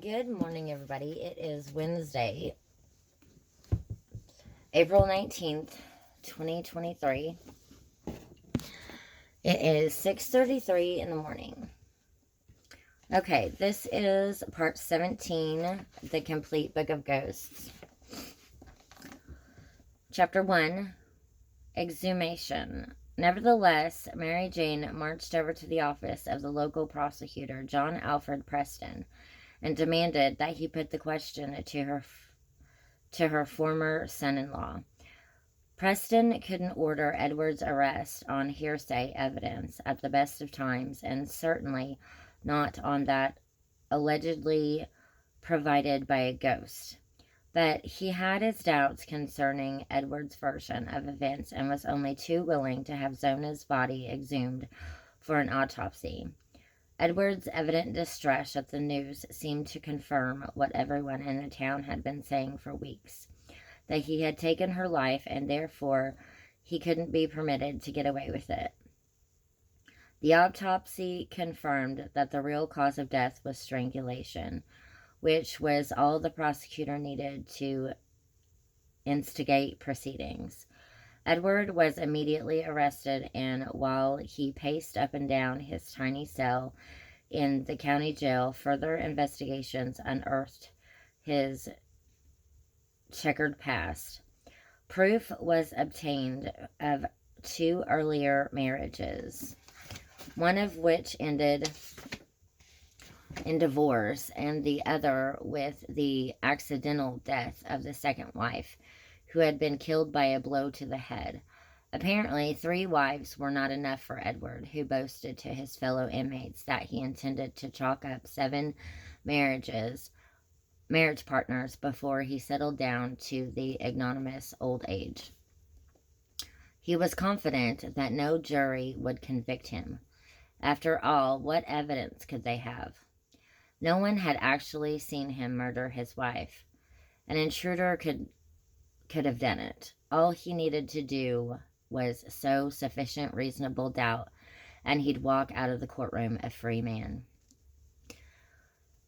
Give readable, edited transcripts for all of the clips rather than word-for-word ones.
Good morning, everybody. It is Wednesday, April 19th, 2023. It is 6:33 in the morning. Okay, this is part 17, The Complete Book of Ghosts. Chapter 1, Exhumation. Nevertheless, Mary Jane marched over to the office of the local prosecutor, John Alfred Preston, and demanded that he put the question to her former son-in-law. Preston couldn't order Edward's arrest on hearsay evidence at the best of times, and certainly not on that allegedly provided by a ghost. But he had his doubts concerning Edward's version of events and was only too willing to have Zona's body exhumed for an autopsy. Edward's evident distress at the news seemed to confirm what everyone in the town had been saying for weeks, that he had taken her life and therefore he couldn't be permitted to get away with it. The autopsy confirmed that the real cause of death was strangulation, which was all the prosecutor needed to instigate proceedings. Edward was immediately arrested, and while he paced up and down his tiny cell in the county jail, further investigations unearthed his checkered past. Proof was obtained of 2 earlier marriages, one of which ended in divorce, and the other with the accidental death of the second wife, who had been killed by a blow to the head. Apparently, 3 wives were not enough for Edward, who boasted to his fellow inmates that he intended to chalk up 7 marriage partners before he settled down to the ignominious old age. He was confident that no jury would convict him. After all, what evidence could they have? No one had actually seen him murder his wife. An intruder could have done it. All he needed to do was sow sufficient reasonable doubt, and he'd walk out of the courtroom a free man.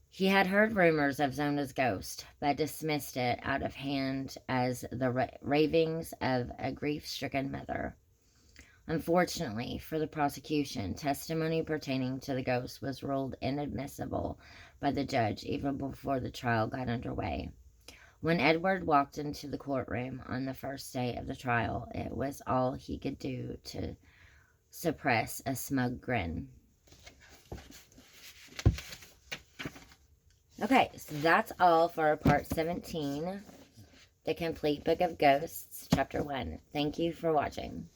He had heard rumors of Zona's ghost, but dismissed it out of hand as the ravings of a grief-stricken mother. Unfortunately for the prosecution, testimony pertaining to the ghost was ruled inadmissible by the judge even before the trial got underway. When Edward walked into the courtroom on the first day of the trial, it was all he could do to suppress a smug grin. Okay, so that's all for part 17, The Complete Book of Ghosts, Chapter 1. Thank you for watching.